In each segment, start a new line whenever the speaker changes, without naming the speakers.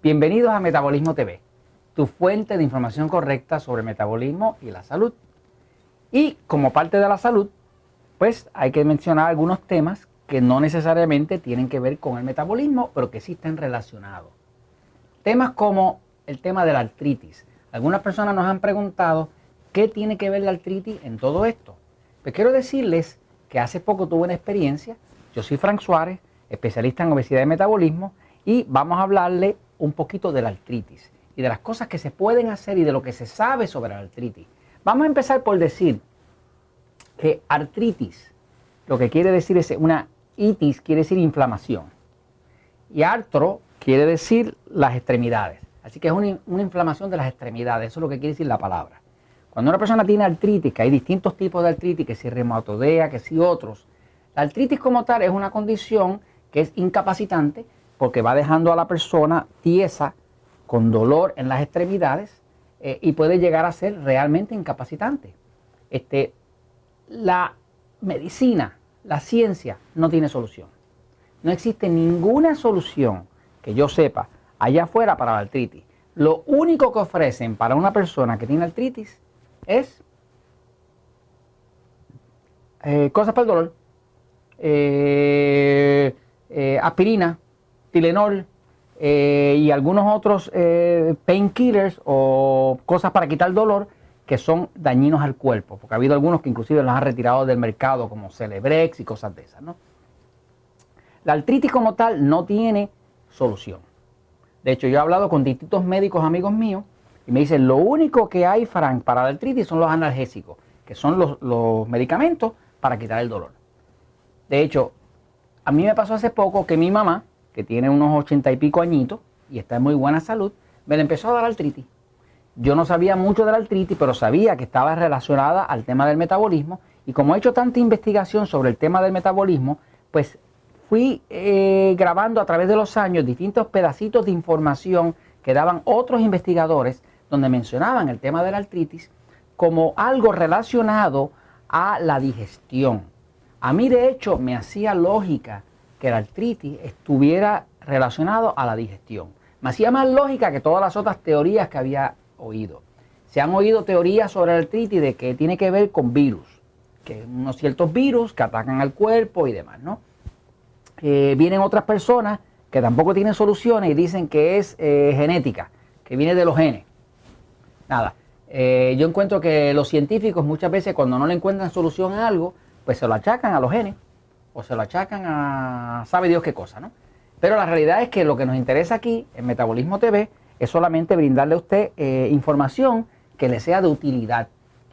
Bienvenidos a Metabolismo TV, tu fuente de información correcta sobre el metabolismo y la salud. Y como parte de la salud, pues hay que mencionar algunos temas que no necesariamente tienen que ver con el metabolismo, pero que sí están relacionados. Temas como el tema de la artritis. Algunas personas nos han preguntado qué tiene que ver la artritis en todo esto. Pues quiero decirles que hace poco tuve una experiencia. Yo soy Frank Suárez, especialista en obesidad y metabolismo, y vamos a hablarle un poquito de la artritis y de las cosas que se pueden hacer y de lo que se sabe sobre la artritis. Vamos a empezar por decir que artritis, lo que quiere decir es una itis, quiere decir inflamación, y artro quiere decir las extremidades. Así que es una inflamación de las extremidades, eso es lo que quiere decir la palabra. Cuando una persona tiene artritis, que hay distintos tipos de artritis, que si reumatoidea, que si otros, la artritis como tal es una condición que es incapacitante porque va dejando a la persona tiesa, con dolor en las extremidades, y puede llegar a ser realmente incapacitante. La medicina, la ciencia, no tiene solución. No existe ninguna solución que yo sepa allá afuera para la artritis. Lo único que ofrecen para una persona que tiene artritis es cosas para el dolor, aspirina, Tylenol y algunos otros painkillers o cosas para quitar el dolor que son dañinos al cuerpo, porque ha habido algunos que inclusive los han retirado del mercado como Celebrex y cosas de esas, ¿no? La artritis como tal no tiene solución. De hecho, yo he hablado con distintos médicos amigos míos y me dicen, lo único que hay, Frank, para la artritis son los analgésicos, que son los medicamentos para quitar el dolor. De hecho, a mí me pasó hace poco que mi mamá, que tiene unos 80 y pico añitos y está en muy buena salud, me le empezó a dar artritis. Yo no sabía mucho de la artritis, pero sabía que estaba relacionada al tema del metabolismo, y como he hecho tanta investigación sobre el tema del metabolismo, pues fui grabando a través de los años distintos pedacitos de información que daban otros investigadores donde mencionaban el tema de la artritis como algo relacionado a la digestión. A mí, de hecho, me hacía lógica que la artritis estuviera relacionado a la digestión. Me hacía más lógica que todas las otras teorías que había oído. Se han oído teorías sobre la artritis de que tiene que ver con virus, que unos ciertos virus que atacan al cuerpo y demás, ¿no? Vienen otras personas que tampoco tienen soluciones y dicen que es genética, que viene de los genes. Nada, yo encuentro que los científicos muchas veces cuando no le encuentran solución a algo, pues se lo achacan a los genes o se lo achacan a sabe Dios qué cosa, ¿no? Pero la realidad es que lo que nos interesa aquí en Metabolismo TV es solamente brindarle a usted información que le sea de utilidad.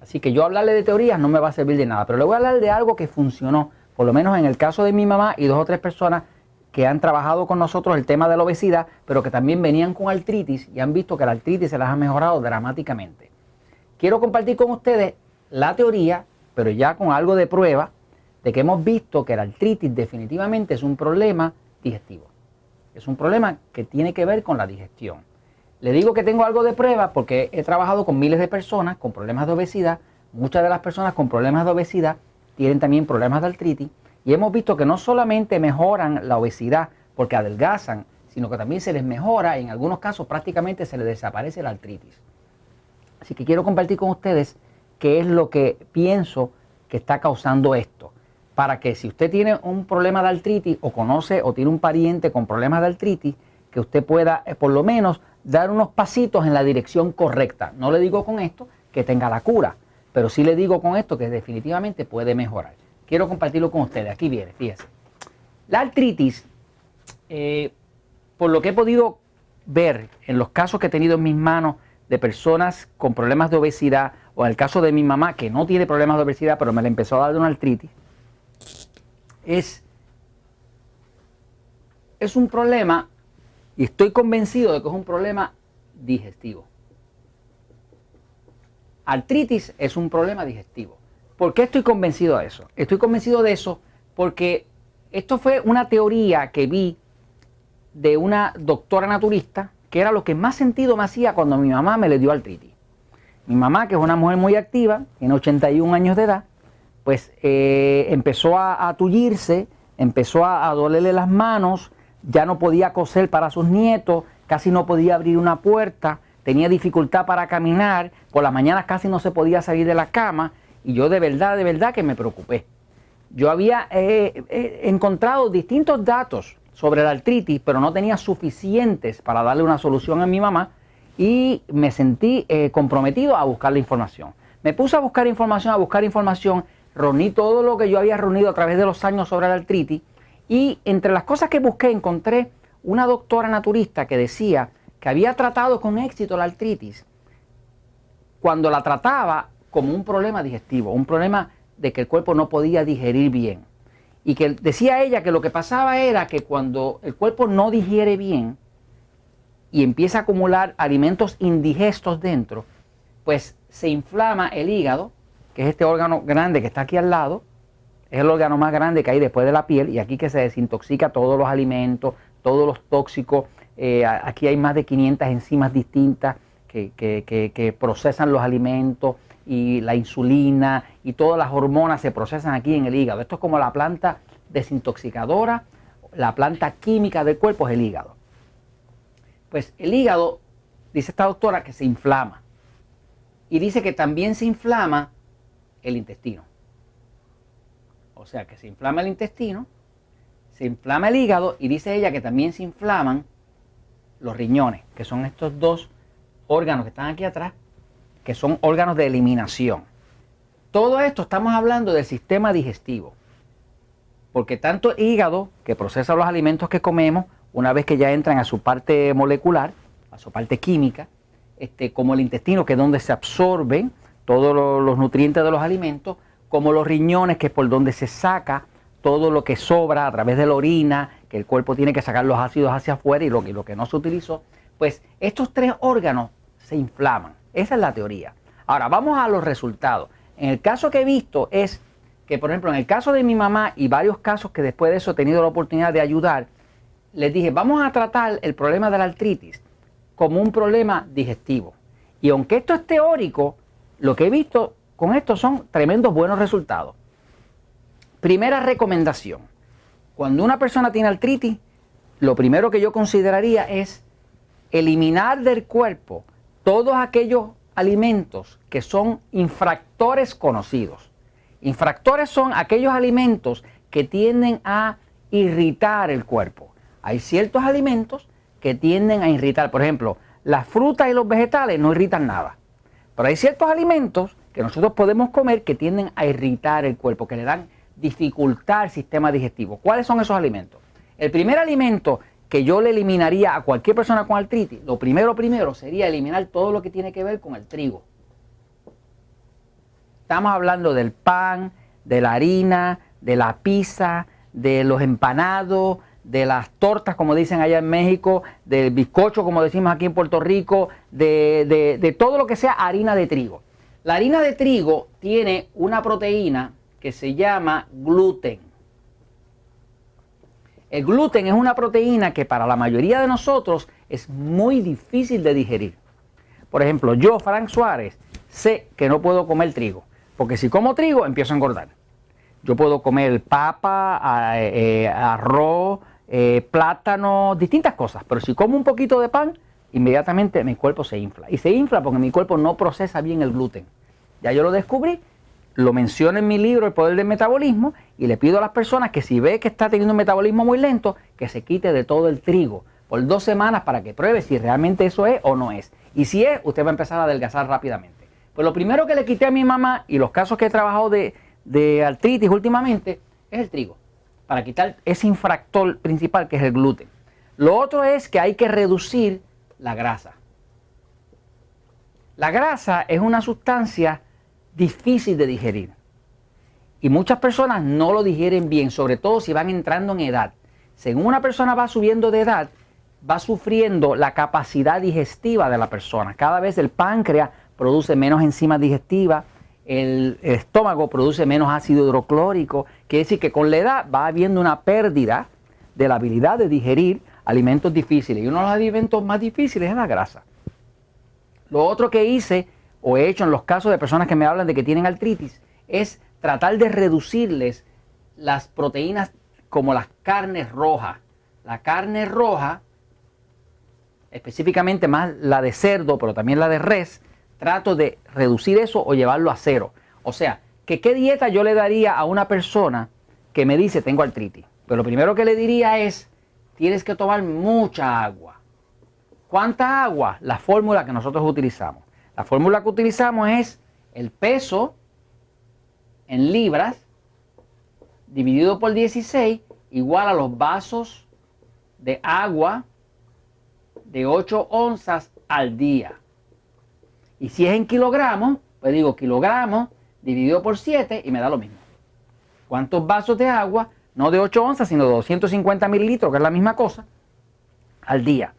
Así que yo hablarle de teorías no me va a servir de nada, pero le voy a hablar de algo que funcionó, por lo menos en el caso de mi mamá y 2 o 3 personas que han trabajado con nosotros el tema de la obesidad, pero que también venían con artritis y han visto que la artritis se las ha mejorado dramáticamente. Quiero compartir con ustedes la teoría, pero ya con algo de prueba, de que hemos visto que la artritis definitivamente es un problema digestivo. Es un problema que tiene que ver con la digestión. Le digo que tengo algo de prueba porque he trabajado con miles de personas con problemas de obesidad. Muchas de las personas con problemas de obesidad tienen también problemas de artritis. Y hemos visto que no solamente mejoran la obesidad porque adelgazan, sino que también se les mejora, en algunos casos prácticamente se les desaparece la artritis. Así que quiero compartir con ustedes qué es lo que pienso que está causando esto. Para que si usted tiene un problema de artritis o conoce o tiene un pariente con problemas de artritis, que usted pueda por lo menos dar unos pasitos en la dirección correcta. No le digo con esto que tenga la cura, pero sí le digo con esto que definitivamente puede mejorar. Quiero compartirlo con ustedes. Aquí viene, fíjense. La artritis, por lo que he podido ver en los casos que he tenido en mis manos de personas con problemas de obesidad, o en el caso de mi mamá que no tiene problemas de obesidad, pero me le empezó a dar de una artritis, es un problema, y estoy convencido de que es un problema digestivo. Artritis es un problema digestivo. ¿Por qué estoy convencido de eso? Estoy convencido de eso porque esto fue una teoría que vi de una doctora naturista, que era lo que más sentido me hacía cuando mi mamá me le dio artritis. Mi mamá, que es una mujer muy activa, tiene 81 años de edad, pues empezó a tullirse, empezó a dolerle las manos, ya no podía coser para sus nietos, casi no podía abrir una puerta, tenía dificultad para caminar, por las mañanas casi no se podía salir de la cama, y yo de verdad que me preocupé. Yo había encontrado distintos datos sobre la artritis, pero no tenía suficientes para darle una solución a mi mamá, y me sentí comprometido a buscar la información. Me puse a buscar información, reuní todo lo que yo había reunido a través de los años sobre la artritis, y entre las cosas que busqué encontré una doctora naturista que decía que había tratado con éxito la artritis cuando la trataba como un problema digestivo, un problema de que el cuerpo no podía digerir bien. Y que decía ella que lo que pasaba era que cuando el cuerpo no digiere bien y empieza a acumular alimentos indigestos dentro, pues se inflama el hígado, que es este órgano grande que está aquí al lado, es el órgano más grande que hay después de la piel, y aquí que se desintoxica todos los alimentos, todos los tóxicos. Aquí hay más de 500 enzimas distintas que procesan los alimentos, y la insulina y todas las hormonas se procesan aquí en el hígado. Esto es como la planta desintoxicadora, la planta química del cuerpo es el hígado. Pues el hígado, dice esta doctora, que se inflama, y dice que también se inflama el intestino. O sea, que se inflama el intestino, se inflama el hígado, y dice ella que también se inflaman los riñones, que son estos dos órganos que están aquí atrás, que son órganos de eliminación. Todo esto estamos hablando del sistema digestivo, porque tanto el hígado, que procesa los alimentos que comemos, una vez que ya entran a su parte molecular, a su parte química, como el intestino, que es donde se absorben todos los nutrientes de los alimentos, como los riñones, que es por donde se saca todo lo que sobra a través de la orina, que el cuerpo tiene que sacar los ácidos hacia afuera, y lo que no se utilizó, pues estos tres órganos se inflaman. Esa es la teoría. Ahora, vamos a los resultados. En el caso que he visto es que, por ejemplo, en el caso de mi mamá y varios casos que después de eso he tenido la oportunidad de ayudar, les dije, vamos a tratar el problema de la artritis como un problema digestivo. Y aunque esto es teórico, lo que he visto con esto son tremendos buenos resultados. Primera recomendación: cuando una persona tiene artritis, lo primero que yo consideraría es eliminar del cuerpo todos aquellos alimentos que son infractores conocidos. Infractores son aquellos alimentos que tienden a irritar el cuerpo. Hay ciertos alimentos que tienden a irritar. Por ejemplo, las frutas y los vegetales no irritan nada. Pero hay ciertos alimentos que nosotros podemos comer que tienden a irritar el cuerpo, que le dan dificultad al sistema digestivo. ¿Cuáles son esos alimentos? El primer alimento que yo le eliminaría a cualquier persona con artritis, lo primero sería eliminar todo lo que tiene que ver con el trigo. Estamos hablando del pan, de la harina, de la pizza, de los empanados, de las tortas, como dicen allá en México, del bizcocho, como decimos aquí en Puerto Rico, de todo lo que sea harina de trigo. La harina de trigo tiene una proteína que se llama gluten. El gluten es una proteína que para la mayoría de nosotros es muy difícil de digerir. Por ejemplo, yo, Frank Suárez, sé que no puedo comer trigo, porque si como trigo empiezo a engordar. Yo puedo comer papa, arroz, plátano, distintas cosas, pero si como un poquito de pan, inmediatamente mi cuerpo se infla. Y se infla porque mi cuerpo no procesa bien el gluten. Ya yo lo descubrí. Lo menciono en mi libro El Poder del Metabolismo, y le pido a las personas que si ve que está teniendo un metabolismo muy lento, que se quite de todo el trigo por 2 semanas para que pruebe si realmente eso es o no es. Y si es, usted va a empezar a adelgazar rápidamente. Pues lo primero que le quité a mi mamá, y los casos que he trabajado de artritis últimamente, es el trigo, para quitar ese infractor principal que es el gluten. Lo otro es que hay que reducir la grasa. La grasa es una sustancia difícil de digerir, y muchas personas no lo digieren bien, sobre todo si van entrando en edad. Según una persona va subiendo de edad, va sufriendo la capacidad digestiva de la persona. Cada vez el páncreas produce menos enzimas digestivas, el estómago produce menos ácido hidroclórico. Quiere decir que con la edad va habiendo una pérdida de la habilidad de digerir alimentos difíciles, y uno de los alimentos más difíciles es la grasa. Lo otro que hice o he hecho en los casos de personas que me hablan de que tienen artritis es tratar de reducirles las proteínas como las carnes rojas, la carne roja, específicamente más la de cerdo, pero también la de res, trato de reducir eso o llevarlo a cero. O sea, que qué dieta yo le daría a una persona que me dice tengo artritis. Pero lo primero que le diría es, tienes que tomar mucha agua. ¿Cuánta agua? La fórmula que nosotros utilizamos. La fórmula que utilizamos es el peso en libras dividido por 16 igual a los vasos de agua de 8 onzas al día. Y si es en kilogramos, pues digo kilogramos dividido por 7 y me da lo mismo. ¿Cuántos vasos de agua? No de 8 onzas, sino de 250 mililitros, que es la misma cosa, al día.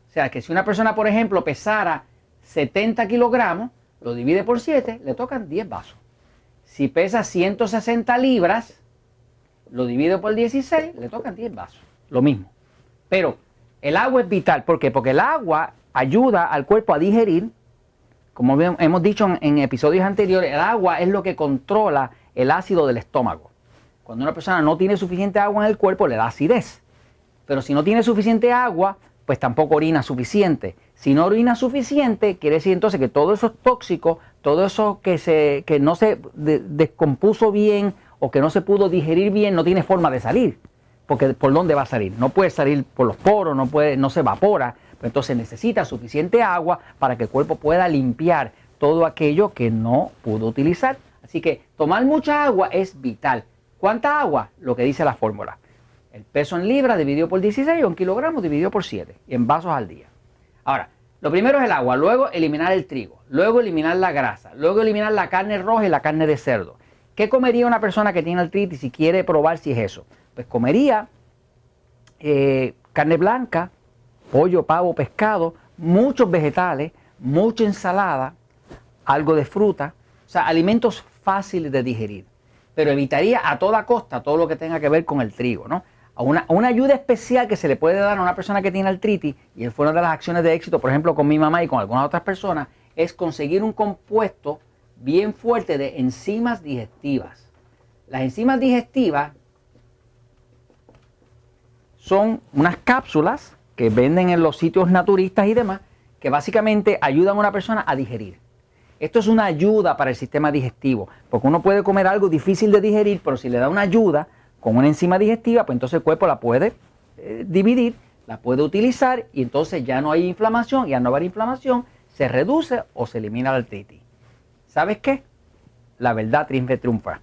O sea, que si una persona, por ejemplo, pesara 70 kilogramos, lo divide por 7, le tocan 10 vasos. Si pesa 160 libras, lo divide por 16, le tocan 10 vasos. Lo mismo. Pero el agua es vital. ¿Por qué? Porque el agua ayuda al cuerpo a digerir. Como hemos dicho en episodios anteriores, el agua es lo que controla el ácido del estómago. Cuando una persona no tiene suficiente agua en el cuerpo, le da acidez. Pero si no tiene suficiente agua, pues tampoco orina suficiente. Si no orina suficiente, quiere decir entonces que todo eso es tóxico, todo eso que no se descompuso bien o que no se pudo digerir bien, no tiene forma de salir. Porque ¿por dónde va a salir? No puede salir por los poros, no se evapora. Entonces necesita suficiente agua para que el cuerpo pueda limpiar todo aquello que no pudo utilizar. Así que tomar mucha agua es vital. ¿Cuánta agua? Lo que dice la fórmula. El peso en libras dividido por 16 o en kilogramos dividido por 7 y en vasos al día. Ahora, lo primero es el agua, luego eliminar el trigo, luego eliminar la grasa, luego eliminar la carne roja y la carne de cerdo. ¿Qué comería una persona que tiene artritis y quiere probar si es eso? Pues comería carne blanca, pollo, pavo, pescado, muchos vegetales, mucha ensalada, algo de fruta, o sea, alimentos fáciles de digerir. Pero evitaría a toda costa todo lo que tenga que ver con el trigo, ¿no? Una ayuda especial que se le puede dar a una persona que tiene artritis, y fue una de las acciones de éxito, por ejemplo, con mi mamá y con algunas otras personas, es conseguir un compuesto bien fuerte de enzimas digestivas. Las enzimas digestivas son unas cápsulas que venden en los sitios naturistas y demás, que básicamente ayudan a una persona a digerir. Esto es una ayuda para el sistema digestivo, porque uno puede comer algo difícil de digerir, pero si le da una ayuda con una enzima digestiva, pues entonces el cuerpo la puede dividir, la puede utilizar y entonces ya no hay inflamación, y al no haber inflamación se reduce o se elimina la artritis. ¿Sabes qué? La verdad siempre triunfa.